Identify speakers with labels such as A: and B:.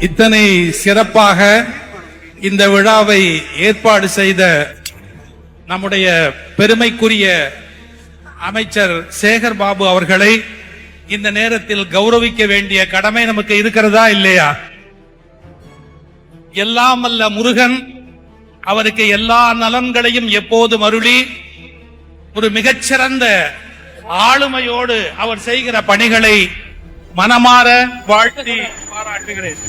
A: இத்தனை சிறப்பாக இந்த விழாவை ஏற்பாடு செய்த நம்முடைய பெருமைக்குரிய அமைச்சர் சேகர் பாபு அவர்களை இந்த நேரத்தில் கௌரவிக்க வேண்டிய கடமை நமக்கு இருக்கிறதா இல்லையா? எல்லாம் அல்ல முருகன் அவருக்கு எல்லா நலன்களையும் எப்போதும் அருளி ஒரு மிகச்சிறந்த ஆளுமையோடு அவர் செய்கிற பணிகளை மனமாற வாழ்த்தி பாராட்டுகிறேன்.